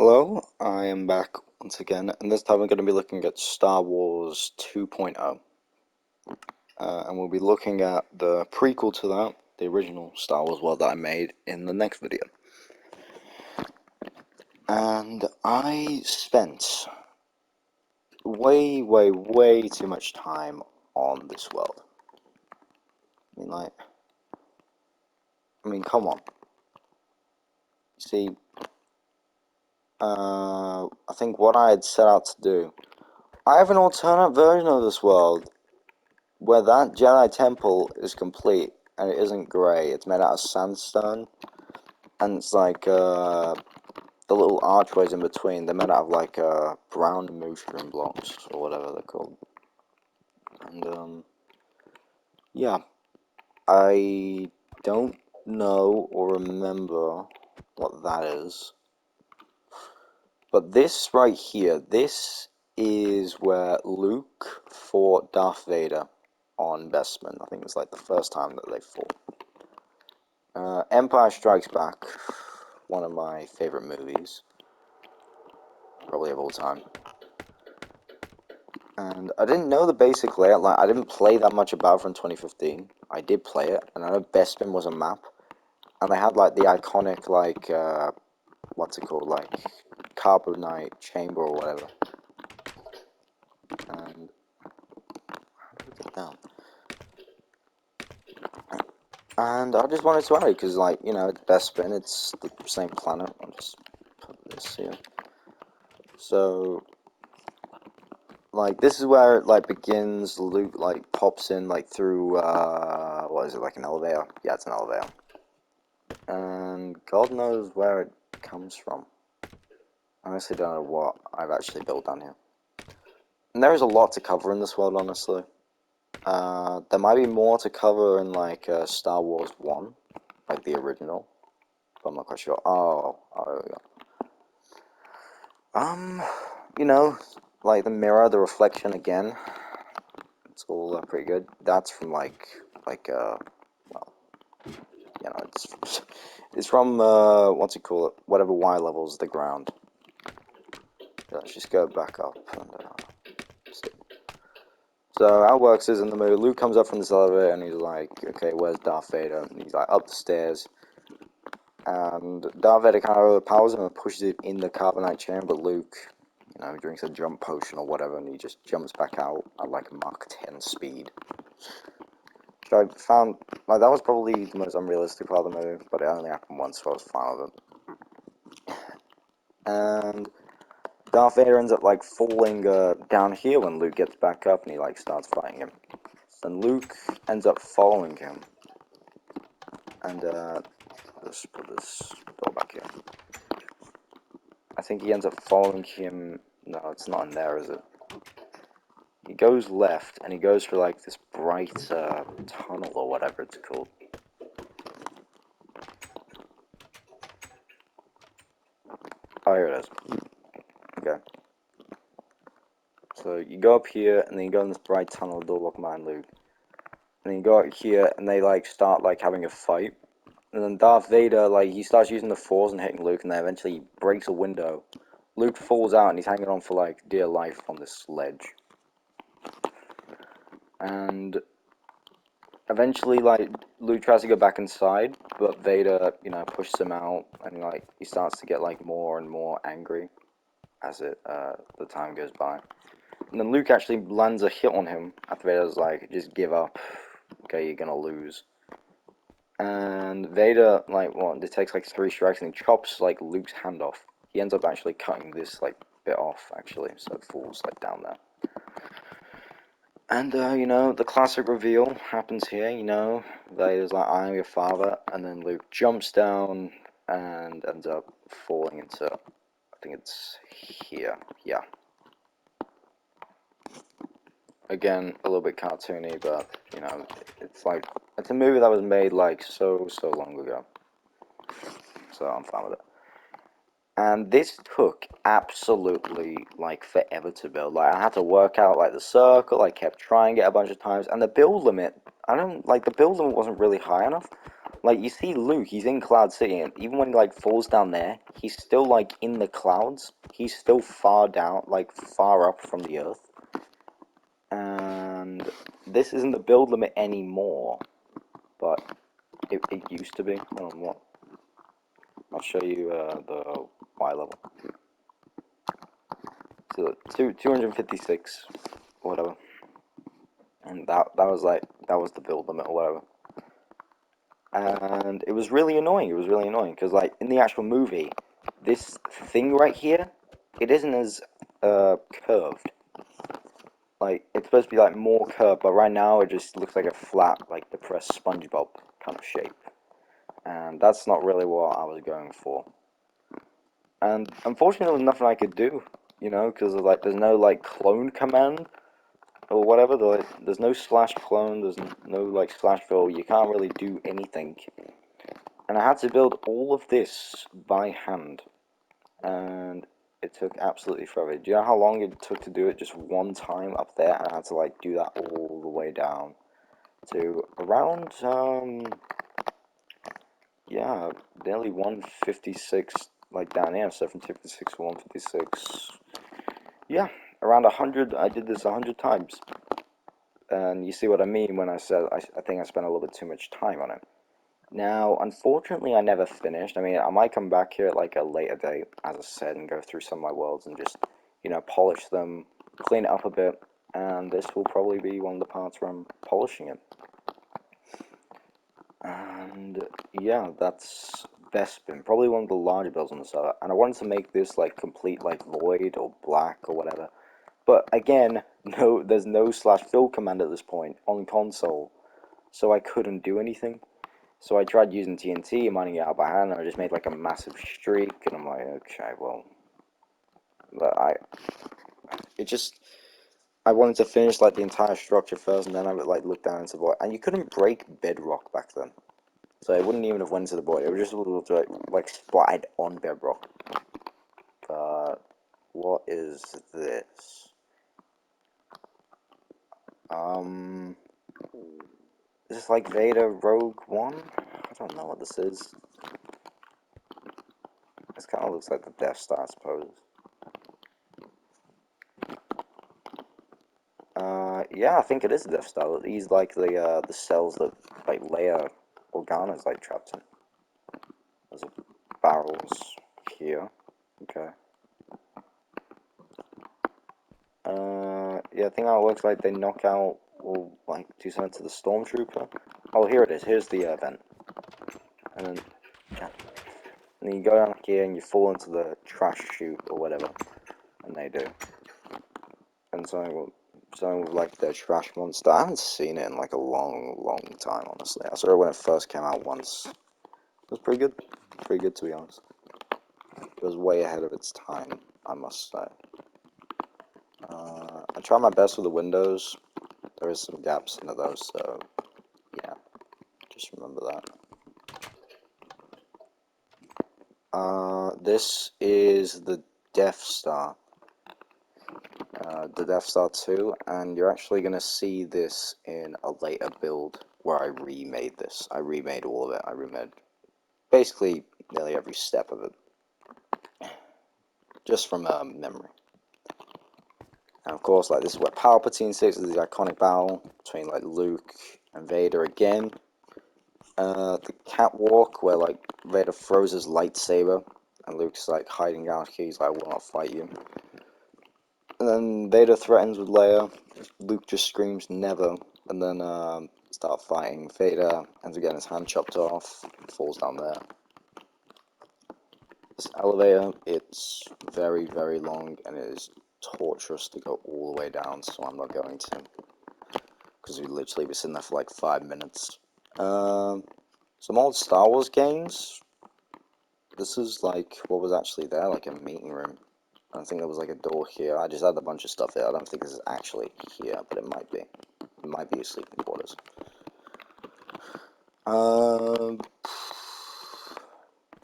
Hello, I am back once again, and this time we're going to be looking at Star Wars 2.0. And we'll be looking at the prequel to that, the original Star Wars world that I made in the next video. And I spent way too much time on this world. Come on. See, I think what I had set out to do, I have an alternate version of this world where that Jedi Temple is complete and it isn't grey. It's made out of sandstone, and it's like the little archways in between. They're made out of like brown mushroom blocks or whatever they're called. And yeah, I don't know or remember what that is, but this right here, this is where Luke fought Darth Vader on Bespin. I think it was like the first time that they fought. Empire Strikes Back, one of my favorite movies, probably of all time. And I didn't know the basic layout. Like, I didn't play that much about from 2015. I did play it, and I know Bespin was a map, and they had like the iconic what's it called, like Carbonite Chamber or whatever. And how do we get down? And I just wanted to add it because, like, you know, it's Bespin. It's the same planet. I'll just put this here. So, like, this is where it, like, begins. Luke, like, pops in, like, through, what is it, like an elevator? Yeah, it's an elevator. And God knows where it comes from. I honestly don't know what I've actually built down here. And there is a lot to cover in this world, honestly. There might be more to cover in, like, Star Wars 1, like the original. But I'm not quite sure. Oh, there we go. You know, like the mirror, the reflection again. It's all pretty good. That's from well, you know, it's from what's it call it? Whatever Y levels the ground. Let's just go back up and see. So how it works is in the movie, Luke comes up from this elevator and he's like, okay, where's Darth Vader? And he's like up the stairs. And Darth Vader kind of overpowers him and pushes him in the Carbonite Chamber. Luke, you know, drinks a jump potion or whatever, and he just jumps back out at like Mach 10 speed. Which I found, like, that was probably the most unrealistic part of the movie, but it only happened once, so I was fine with it. And Darth Vader ends up, like, falling down here when Luke gets back up and he, like, starts fighting him. And Luke ends up following him. And, let's put this door back here. I think he ends up following him. No, it's not in there, is it? He goes left, and he goes for, like, this bright tunnel or whatever it's called. Oh, here it is. Okay. So you go up here, and then you go in this bright tunnel, door lock mine, Luke. And then you go out here, and they, like, start, like, having a fight. And then Darth Vader, like, he starts using the Force and hitting Luke, and then eventually breaks a window. Luke falls out, and he's hanging on for, like, dear life on this ledge. And eventually, like, Luke tries to go back inside, but Vader, you know, pushes him out, and, like, he starts to get, like, more and more angry as the time goes by. And then Luke actually lands a hit on him after Vader's like, just give up, okay, you're gonna lose. And Vader, like, it takes, like, 3 strikes, and he chops, like, Luke's hand off. He ends up actually cutting this, like, bit off, actually, so it falls, like, down there. And, you know, the classic reveal happens here, you know, Vader's like, I am your father, and then Luke jumps down and ends up falling into, I think it's here, yeah. Again, a little bit cartoony, but, you know, it's like, it's a movie that was made, like, so long ago. So I'm fine with it. And this took absolutely, like, forever to build. Like, I had to work out, like, the circle. I kept trying it a bunch of times. And the build limit, the build limit wasn't really high enough. Like, you see Luke, he's in Cloud City, and even when he, like, falls down there, he's still, like, in the clouds. He's still far down, like, far up from the Earth. And this isn't the build limit anymore, but it used to be. Hold on, what? I'll show you the Y level. So 256, whatever. And that was like, that was the build limit or whatever. And it was really annoying. It was really annoying because, like, in the actual movie, this thing right here, it isn't as curved. Like, it's supposed to be like more curved, but right now it just looks like a flat, like depressed SpongeBob kind of shape. And that's not really what I was going for. And unfortunately, there was nothing I could do, you know, because like there's no like clone command or whatever. There's no slash clone. There's no like slash fill. You can't really do anything. And I had to build all of this by hand, and it took absolutely forever. Do you know how long it took to do it just one time up there? And I had to like do that all the way down to around yeah, nearly 156, like down here, 756 to 156. Yeah, around 100. I did this 100 times. And you see what I mean when I said I think I spent a little bit too much time on it. Now, unfortunately, I never finished. I mean, I might come back here at like a later date, as I said, and go through some of my worlds and just, you know, polish them, clean it up a bit, and this will probably be one of the parts where I'm polishing it. And yeah, that's Bespin, probably one of the larger builds on the server. And I wanted to make this like complete like void or black or whatever. But again, no, there's no slash fill command at this point on console, so I couldn't do anything. So I tried using TNT and mining it out by hand, and I just made like a massive streak, and I'm like, okay, well, but I wanted to finish like the entire structure first, and then I would like look down into the void, and you couldn't break bedrock back then, so it wouldn't even have went to the void. It would just like splattered on bedrock. But what is this? Is this like Vader Rogue One? I don't know what this is. This kind of looks like the Death Star, I suppose. Yeah, I think it is the Death Star. These like the cells that like Leia Organa's like trapped in. There's barrels here. Okay. Yeah, I think how it looks like they knock out or like do something to the Stormtrooper. Oh, here it is. Here's the vent. And then, yeah. And then you go down here and you fall into the trash chute or whatever, and they do. And something with like the trash monster. I haven't seen it in like a long time, honestly. I saw it when it first came out once. It was pretty good to be honest. It was way ahead of its time, I must say. I try my best with the windows. There is some gaps into those, so yeah, just remember that. This is the Death Star. The Death Star 2, and you're actually going to see this in a later build where I remade this. I remade all of it. I remade basically nearly every step of it, just from memory. And of course, like this is where Palpatine sits, is the iconic battle between like Luke and Vader again. The catwalk where like Vader throws his lightsaber and Luke's like hiding down here. He's like, "I will not fight you." And then Vader threatens with Leia. Luke just screams never, and then start fighting. Vader ends up getting his hand chopped off, falls down there. This elevator, it's very long, and it is torturous to go all the way down, so I'm not going to. Because we literally be sitting there for like 5 minutes. Some old Star Wars games. This is like what was actually there, like a meeting room. I think there was like a door here. I just had a bunch of stuff there. I don't think this is actually here, but it might be. It might be a sleeping quarters.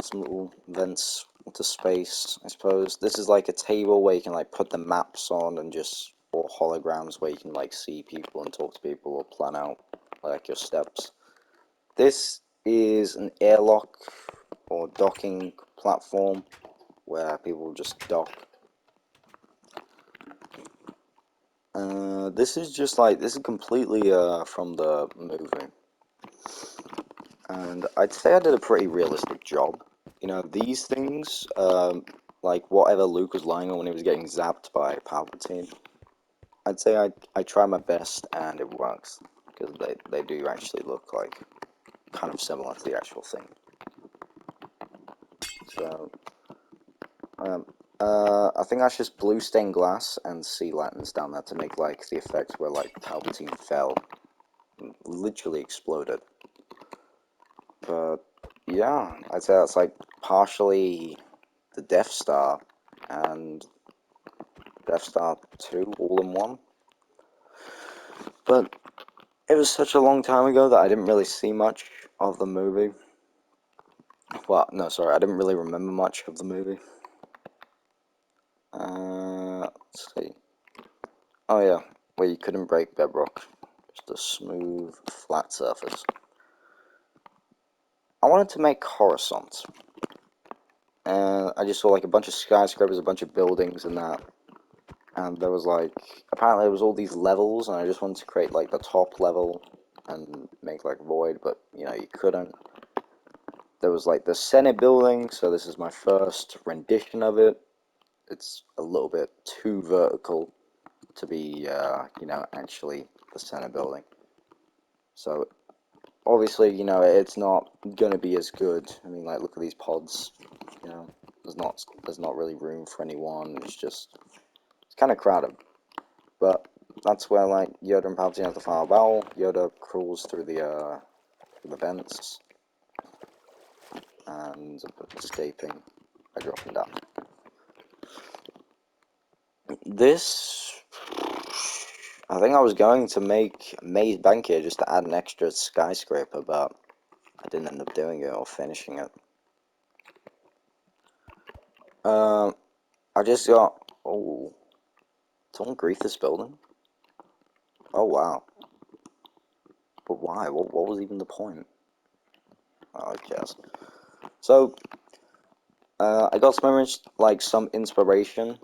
Some little vents into space, I suppose. This is like a table where you can like put the maps on and just, or holograms where you can like see people and talk to people or plan out like your steps. This is an airlock or docking platform where people just dock. This is just like, this is completely from the movie, and I'd say I did a pretty realistic job. You know, these things, like whatever Luke was lying on when he was getting zapped by Palpatine, I'd say I try my best and it works, because they do actually look like kind of similar to the actual thing. So, I think that's just blue stained glass and sea lanterns down there to make like the effect where like Palpatine fell, and literally exploded. But yeah, I'd say that's like partially the Death Star and Death Star 2 all in one. But it was such a long time ago that I didn't really see much of the movie. Well, no, sorry, I didn't really remember much of the movie. Let's see. Oh yeah, where you couldn't break bedrock. Just a smooth, flat surface. I wanted to make Coruscant. And I just saw like a bunch of skyscrapers, a bunch of buildings and that. And there was like, apparently there was all these levels, and I just wanted to create like the top level and make like void, but you know, you couldn't. There was like the Senate building, so this is my first rendition of it. It's a little bit too vertical to be, you know, actually the Senate building. So obviously, you know, it's not gonna be as good. I mean, like, look at these pods. You know, there's not really room for anyone. It's kind of crowded. But that's where like Yoda and Palpatine have the final battle. Yoda crawls through the vents and escaping by dropping down. This, I think I was going to make Maze Bank here just to add an extra skyscraper, but I didn't end up doing it or finishing it. I just got, oh, someone grief this building? Oh wow. But why? What was even the point? Oh, I guess. So, I got some inspiration.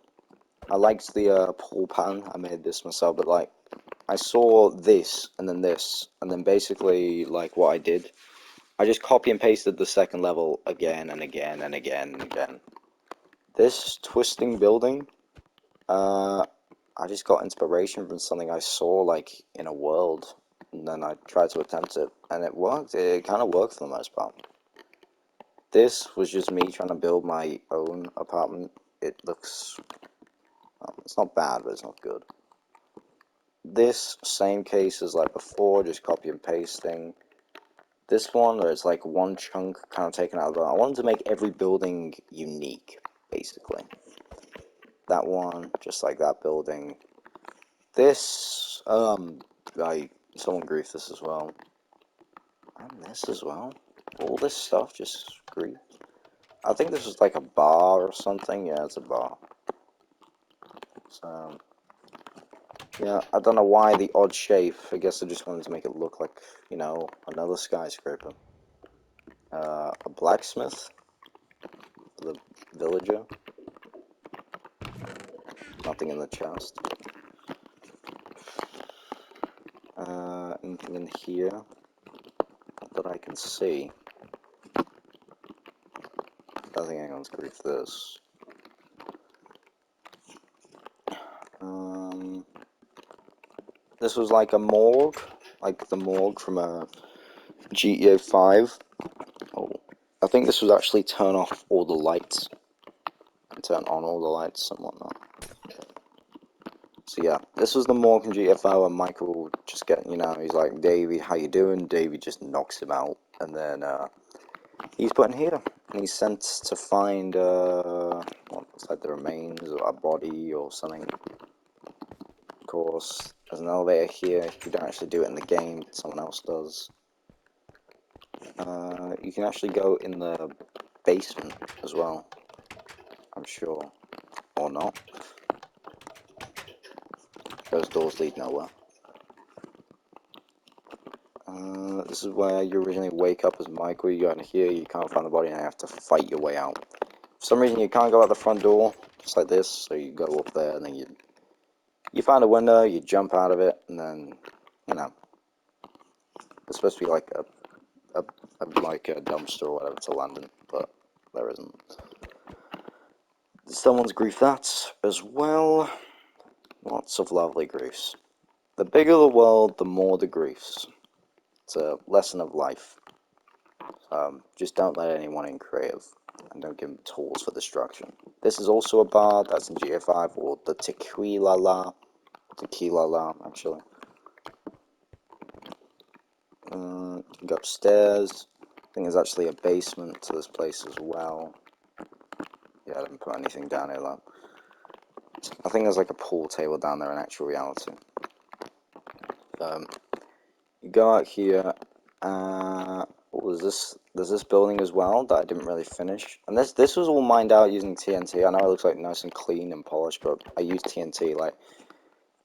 I liked the pool pattern. I made this myself, but like, I saw this, and then basically, like, what I did, I just copy and pasted the second level again and again and again and again. This twisting building, I just got inspiration from something I saw, like, in a world, and then I tried to attempt it, and it worked. It kind of worked for the most part. This was just me trying to build my own apartment. It looks, well, it's not bad, but it's not good. This, same case as like before, just copy and pasting. This one, where it's like one chunk kind of taken out of it. I wanted to make every building unique, basically. That one, just like that building. This, like, someone griefed this as well. And this as well. All this stuff just griefed. I think this was like a bar or something. Yeah, it's a bar. So, yeah, I don't know why the odd shape. I guess I just wanted to make it look like, you know, another skyscraper. A blacksmith. The villager. Nothing in the chest. Anything in here that I can see? I don't think anyone's griefed this. This was like a morgue, like the morgue from a GTA 5. Oh, I think this was actually turn off all the lights and turn on all the lights and whatnot. So yeah, this was the morgue from GTA 5 and Michael just getting, you know, he's like, Davey, how you doing? Davey just knocks him out, and then he's put in here, and he's sent to find what's like the remains of a body or something. Of course, there's an elevator here. You don't actually do it in the game, someone else does. You can actually go in the basement as well, I'm sure, or not. Those doors lead nowhere. This is where you originally wake up as Michael. You go in here, you can't find the body, and you have to fight your way out. For some reason, you can't go out the front door, just like this, so you go up there, and then you find a window, you jump out of it, and then, you know, it's supposed to be like like a dumpster or whatever to land in, but there isn't. Someone's grief that as well. Lots of lovely griefs. The bigger the world, the more the griefs. It's a lesson of life. Just don't let anyone in creative, and don't give them tools for destruction. This is also a bar that's in GA5, or the Tequila actually. You can go upstairs. I think there's actually a basement to this place as well. Yeah, I didn't put anything down here though. I think there's like a pool table down there in actual reality. You go out here. There's this building as well that I didn't really finish. And this was all mined out using TNT. I know it looks like nice and clean and polished, but I used TNT. Like,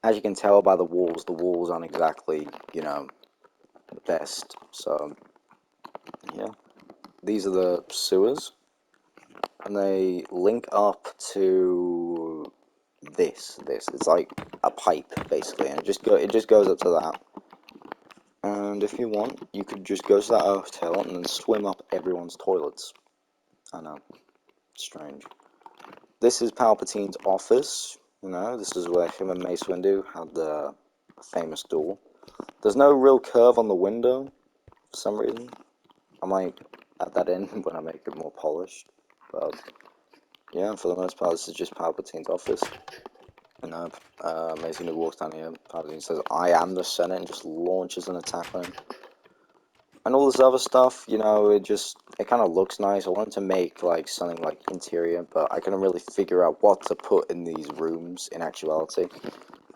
as you can tell by the walls aren't exactly, you know, the best. So, yeah. These are the sewers. And they link up to this. It's like a pipe, basically. And it just goes up to that. And if you want, you could just go to that hotel and then swim up everyone's toilets. I know, strange. This is Palpatine's office. You know, this is where him and Mace Windu had the famous duel. There's no real curve on the window for some reason. I might add that in when I make it more polished. But yeah, for the most part, this is just Palpatine's office. You know, Mace Windu walks down here. Palpatine says, "I am the Senate," and just launches an attack on him. And all this other stuff, you know, it kind of looks nice. I wanted to make, like, something, like, interior, but I couldn't really figure out what to put in these rooms, in actuality.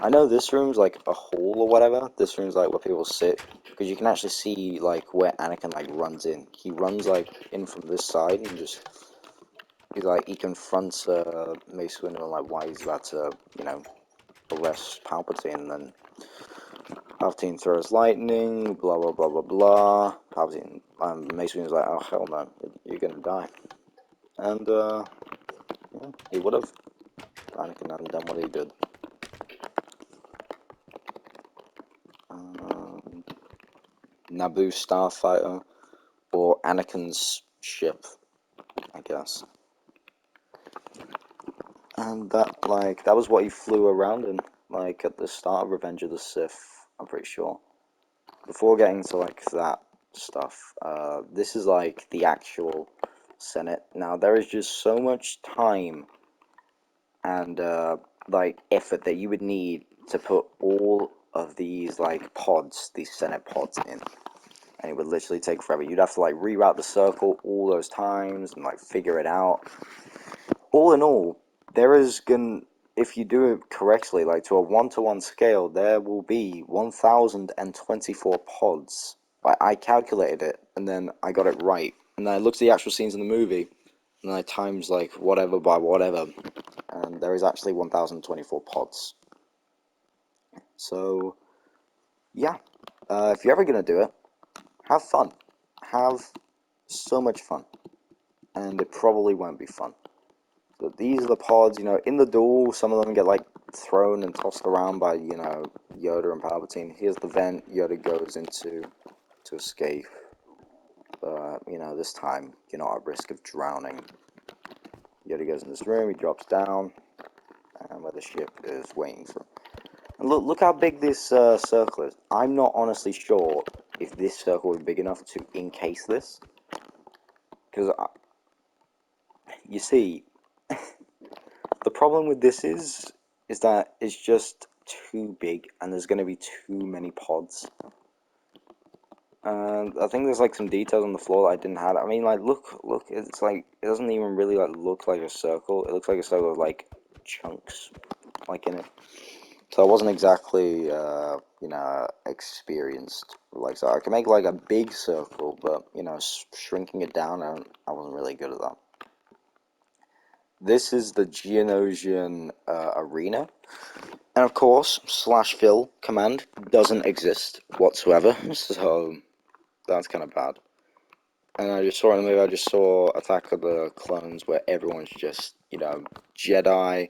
I know this room's, like, a hall or whatever. This room's, like, where people sit, because you can actually see, like, where Anakin, like, runs in. He runs, like, in from this side, and he confronts, Mace Windu, and, like, why he's about to, you know, arrest Palpatine, and then Palpatine throws lightning, blah blah blah blah blah. Palpatine, Mace Windu's like, oh hell no, you're gonna die. And, yeah, he would have. Anakin hadn't done what he did. Naboo starfighter, or Anakin's ship, I guess. And that was what he flew around in, like, at the start of Revenge of the Sith, I'm pretty sure. Before getting to, like, that stuff, this is, like, the actual Senate. Now, there is just so much time and, like, effort that you would need to put all of these, like, pods, these Senate pods in. And it would literally take forever. You'd have to, like, reroute the circle all those times and, like, figure it out. All in all, if you do it correctly, like, to a 1-to-1 scale, there will be 1,024 pods. I calculated it, and then I got it right. And then I looked at the actual scenes in the movie, and I times, like, whatever by whatever, and there is actually 1,024 pods. So, yeah. If you're ever going to do it, have fun. Have so much fun. And it probably won't be fun. But these are the pods, you know, in the duel, some of them get, like, thrown and tossed around by, you know, Yoda and Palpatine. Here's the vent Yoda goes into to escape. But, you know, this time, you're not at risk of drowning. Yoda goes in this room, he drops down, and where the ship is waiting for him. And look how big this circle is. I'm not honestly sure if this circle is big enough to encase this. Because, you see, the problem with this is that it's just too big, and there's going to be too many pods. And I think there's, like, some details on the floor that I didn't have. I mean, like, look, it's like, it doesn't even really, like, look like a circle. It looks like a circle with, like, chunks, like, in it. So I wasn't exactly, you know, experienced. Like, so I can make, like, a big circle, but, you know, shrinking it down, I wasn't really good at that. This is the Geonosian arena. And of course, /fill command doesn't exist whatsoever. So, That's kind of bad. And I just saw in the movie, I just saw Attack of the Clones, where everyone's just, you know, Jedi,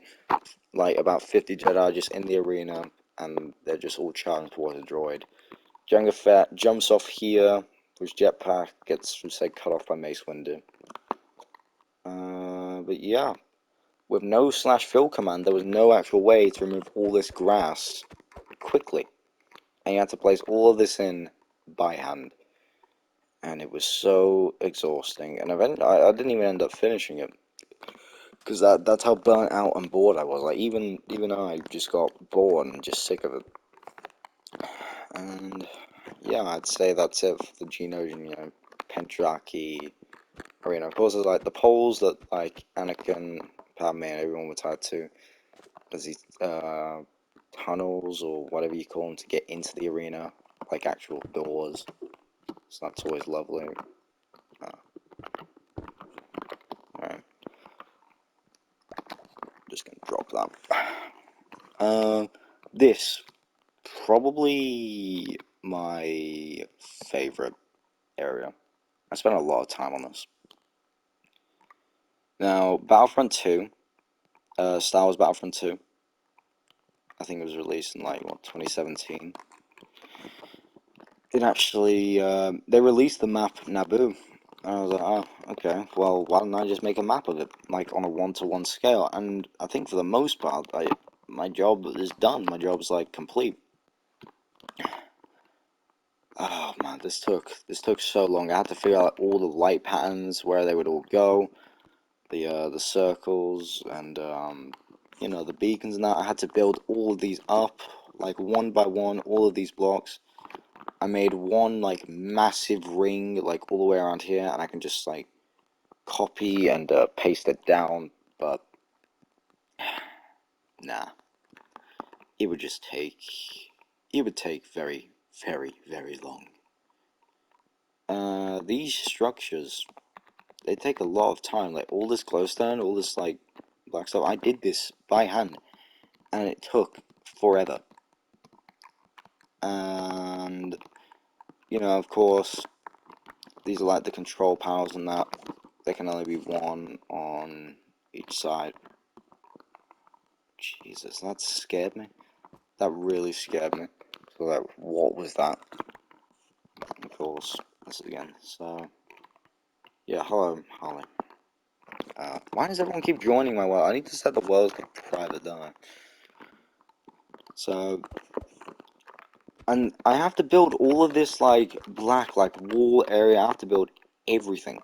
like about 50 Jedi just in the arena, and they're just all charging towards a droid. Jango Fett jumps off here, which jetpack gets, say, cut off by Mace Windu. But yeah, with no slash fill command, there was no actual way to remove all this grass quickly. And you had to place all of this in by hand. And it was so exhausting. And I didn't even end up finishing it. Because that's how burnt out and bored I was. Like, even I just got bored and just sick of it. And yeah, I'd say that's it for the Geonosian, you know, Pendraki arena. Of course, there's like the poles that like Anakin, Padme, and everyone were tied to. There's these tunnels or whatever you call them to get into the arena, like actual doors. So that's always lovely. Alright, just gonna drop that. This probably my favorite area. I spent a lot of time on this. Now, Battlefront 2, Star Wars Battlefront 2, I think it was released in like, what, 2017. It actually, they released the map Naboo. And I was like, oh, okay, well, why don't I just make a map of it, like, on a one-to-one scale? And I think for the most part, my job is done. My job's, like, complete. Oh, man, this took so long. I had to figure out all the light patterns, where they would all go, the circles, and, you know, the beacons and that. I had to build all of these up, like, one by one, all of these blocks. I made one, like, massive ring, like, all the way around here, and I can just, like, copy and paste it down, but nah, it would take very, very, very long. These structures, they take a lot of time, like, all this glowstone, all this, like, black stuff. I did this by hand, and it took forever. And, you know, of course, these are, like, the control panels and that. There can only be one on each side. Jesus, that scared me. That really scared me. So, like, what was that? Of course, this again. So, yeah, hello, Holly. Why does everyone keep joining my world? I need to set the world to private, don't I? So, and I have to build all of this, like, black, like, wall area. I have to build everything.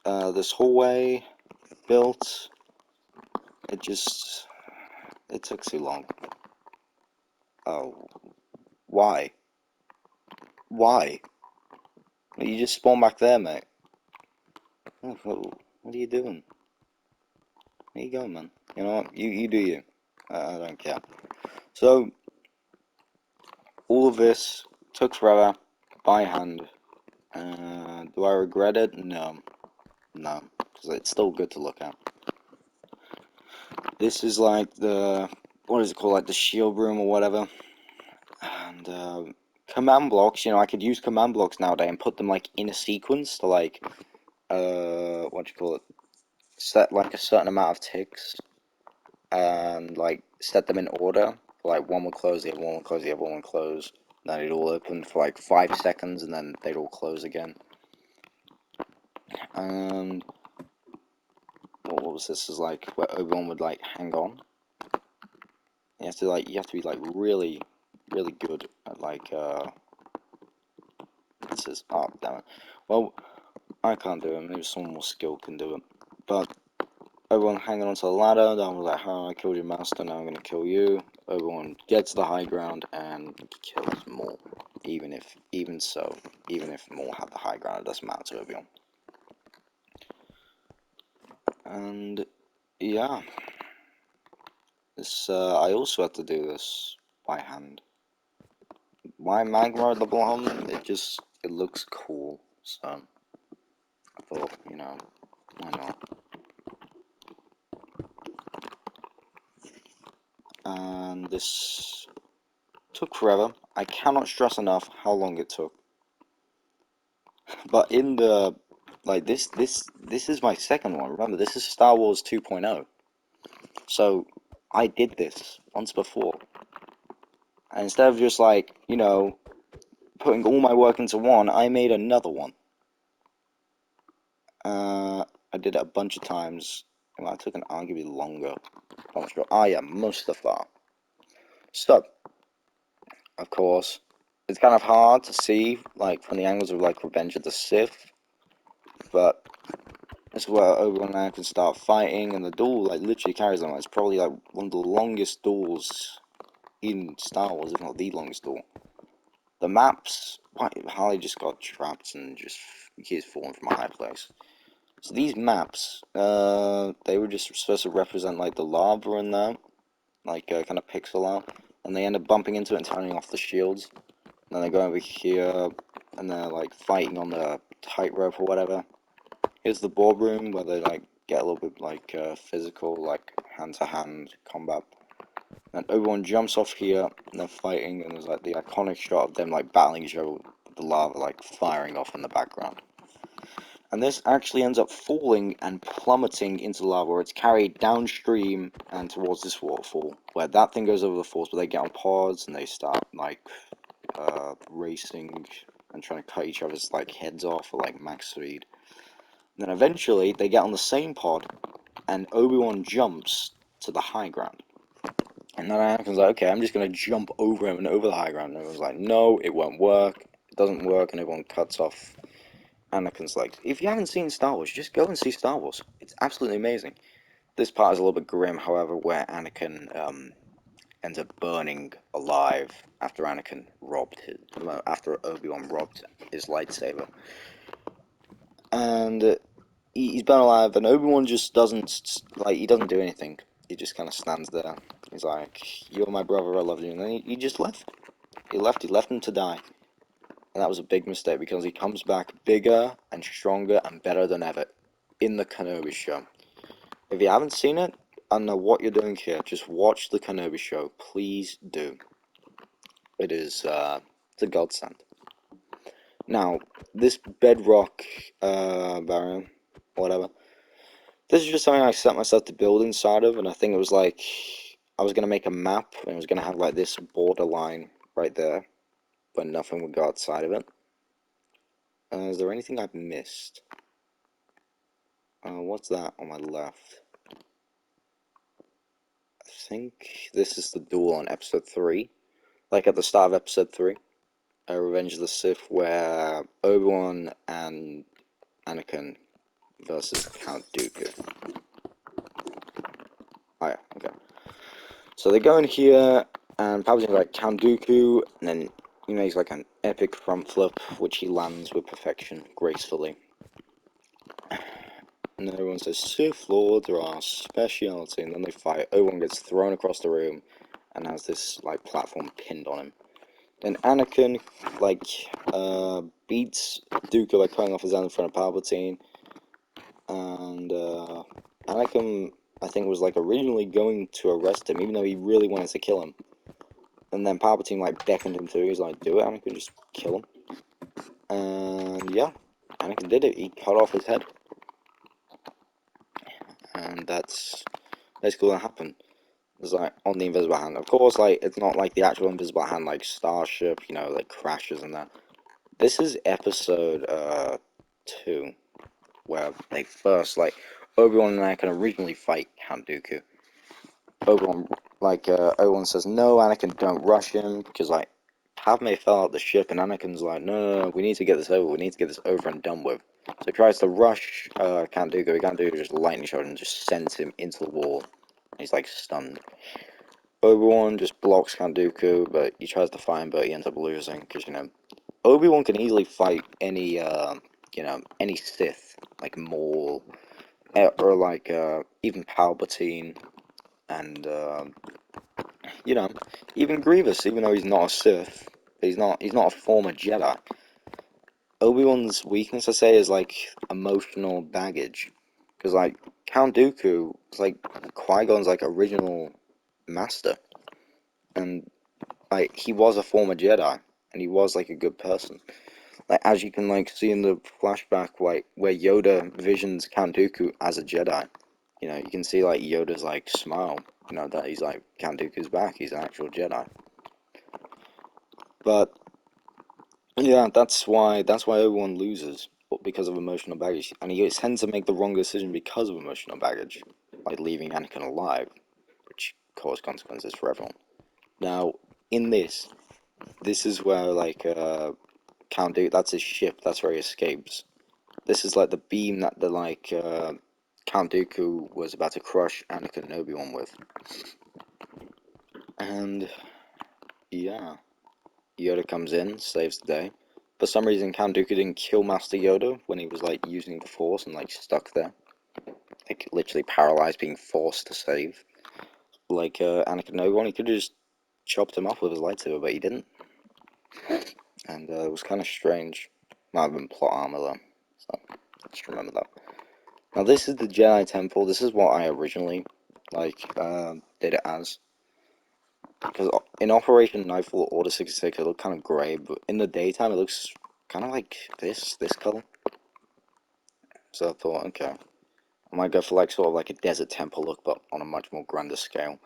This hallway built. It took too long. Oh, why? Why? You just spawned back there, mate. Oh, what are you doing? There you go, man. You know what? You do you. I don't care. So, all of this took forever, by hand. Do I regret it? No. No. Because it's still good to look at. This is like the, what is it called? Like the shield room or whatever. And, command blocks, you know, I could use command blocks nowadays and put them, like, in a sequence to, like, what do you call it? Set, like, a certain amount of ticks. And, like, set them in order. Like, one will close, the other one will close, the other one will close. Then it'd all open for, like, 5 seconds, and then they'd all close again. And what was this? Is like where Obi-Wan would, like, hang on. You have to be, like, really, really good at, like, this is, oh, damn it. Well, I can't do it, maybe someone more skilled can do it. But Obi-Wan hanging onto the ladder, then I was like, oh, I killed your master, now I'm gonna kill you. Obi-Wan gets the high ground and kills Maul. Even if Maul had the high ground, it doesn't matter to Obi-Wan. And, yeah. This, I also had to do this by hand. Why magma at the bottom? It looks cool, so I thought, you know, why not? And this took forever. I cannot stress enough how long it took. But in the like this is my second one. Remember, this is Star Wars 2.0. So I did this once before, and instead of just like putting all my work into one, I made another one. I did it a bunch of times. Well, I took an arguably longer. I'm not sure. Ah, yeah, Mustafa. So, of course, it's kind of hard to see, like, from the angles of, like, Revenge of the Sith, but this is where Obi-Wan and Anakin start fighting, and the duel, like, literally carries on. It's probably, like, one of the longest duels in Star Wars, if not the longest duel. The maps, Harley just got trapped and just keeps falling from a high place. So these maps, they were just supposed to represent, like, the lava in there, like, kind of pixel art, and they end up bumping into it and turning off the shields. And then they go over here, and they're, like, fighting on the tightrope or whatever. Here's the boardroom, where they, like, get a little bit, like, physical, like, hand-to-hand combat. And Obi-Wan jumps off here, and they're fighting, and there's, like, the iconic shot of them, like, battling each other with the lava, like, firing off in the background. And this actually ends up falling and plummeting into the lava, where it's carried downstream and towards this waterfall, where that thing goes over the falls, but they get on pods, and they start, like, racing and trying to cut each other's, like, heads off at, like, max speed. And then eventually, they get on the same pod, and Obi-Wan jumps to the high ground. And then Anakin's like, okay, I'm just going to jump over him and over the high ground. And everyone's like, no, it won't work. It doesn't work, and everyone cuts off Anakin's legs. If you haven't seen Star Wars, just go and see Star Wars. It's absolutely amazing. This part is a little bit grim, however, where Anakin ends up burning alive after after Obi-Wan robbed his lightsaber. And he's burned alive, and Obi-Wan just doesn't, like, he doesn't do anything. He just kind of stands there. He's like, you're my brother, I love you. And then he just left. He left him to die. And that was a big mistake, because he comes back bigger and stronger and better than ever in the Kenobi show. If you haven't seen it, I don't know what you're doing here. Just watch the Kenobi show. Please do. It is, it's a godsend. Now, this bedrock, barrier, whatever, this is just something I set myself to build inside of, and I think it was like, I was going to make a map, and it was going to have, like, this borderline right there, but nothing would go outside of it. Is there anything I've missed? What's that on my left? I think this is the duel on episode 3. Like, at the start of episode 3. Revenge of the Sith, where Obi-Wan and Anakin versus Count Dooku. Oh yeah, okay. So they go in here, and Palpatine's like, Count Dooku, and then he makes like an epic front flip, which he lands with perfection, gracefully. And then everyone says, Sith Lords are our speciality, and then they fight. Obi-Wan gets thrown across the room, and has this, like, platform pinned on him. Then Anakin, like, beats Dooku by cutting off his hand in front of Palpatine. And, Anakin, I think, was, like, originally going to arrest him, even though he really wanted to kill him. And then Palpatine, like, beckoned him to. He was like, do it, Anakin, just kill him. And, yeah, Anakin did it. He cut off his head. And that's basically what happened. It's like, on the invisible hand. Of course, like, it's not like the actual invisible hand, like Starship, like, crashes and that. This is episode, 2, where they first, like, Obi-Wan and Anakin originally fight Count Dooku. Obi-Wan says, no, Anakin, don't rush him, because, like, Padme fell out the ship, and Anakin's like, no, we need to get this over and done with. So he tries to rush, Count Dooku. Count Dooku just lightning shot and just sends him into the wall. He's, like, stunned. Obi-Wan just blocks Count Dooku, but he tries to fight him, but he ends up losing, because, Obi-Wan can easily fight any, any Sith, like Maul, or like, even Palpatine, and, even Grievous, even though he's not a Sith, he's not a former Jedi. Obi-Wan's weakness, I say, is, like, emotional baggage, because, like, Count Dooku is, like, Qui-Gon's, like, original master, and, like, he was a former Jedi, and he was, like, a good person. Like, as you can like see in the flashback, like where Yoda visions Count Dooku as a Jedi. You know, you can see like Yoda's like smile. You know that he's like Count Dooku's back. He's an actual Jedi. But yeah, that's why everyone loses because of emotional baggage, and he tends to make the wrong decision because of emotional baggage, like leaving Anakin alive, which caused consequences for everyone. Now, in this is where like Count Dooku, that's his ship. That's where he escapes. This is like the beam that the like Count Dooku was about to crush Anakin and Obi-Wan with. And yeah, Yoda comes in, saves the day. For some reason, Count Dooku didn't kill Master Yoda when he was like using the Force and like stuck there, like literally paralyzed, being forced to save. Like Anakin and Obi-Wan, he could have just chopped him off with his lightsaber, but he didn't, and it was kind of strange. Might have been plot armor though, so just remember that. Now this is the Jedi Temple. This is what I originally like did it as. Because in Operation Nightfall Order 66 it looked kind of grey, but in the daytime it looks kind of like this colour. So I thought, okay, I might go for like sort of like a desert temple look, but on a much more grander scale.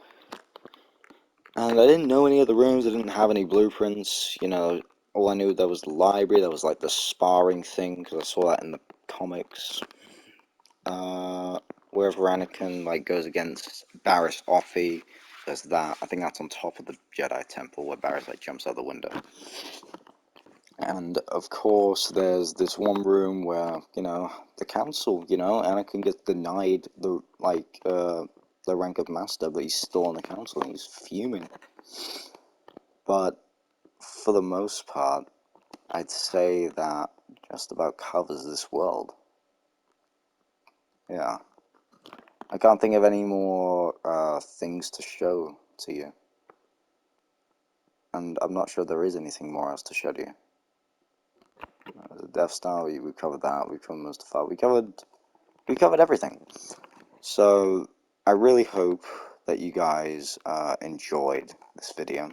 And I didn't know any of the rooms, I didn't have any blueprints, you know, all I knew there was the library, there was like the sparring thing, because I saw that in the comics. Wherever Anakin like goes against Barriss Offee, there's that. I think that's on top of the Jedi Temple where Barriss like jumps out the window. And of course, there's this one room where the council. Anakin gets denied the the rank of master, but he's still on the council and he's fuming. But for the most part, I'd say that just about covers this world. Yeah. I can't think of any more things to show to you. And I'm not sure there is anything more else to show to you. The Death Star, we covered that, we covered Mustafar, we covered everything. So, I really hope that you guys enjoyed this video.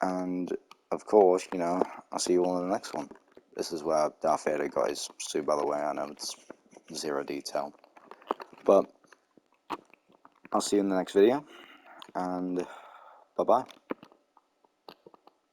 And, of course, I'll see you all in the next one. This is where Darth Vader got his suit, by the way. I know it's zero detail. But I'll see you in the next video, and bye-bye.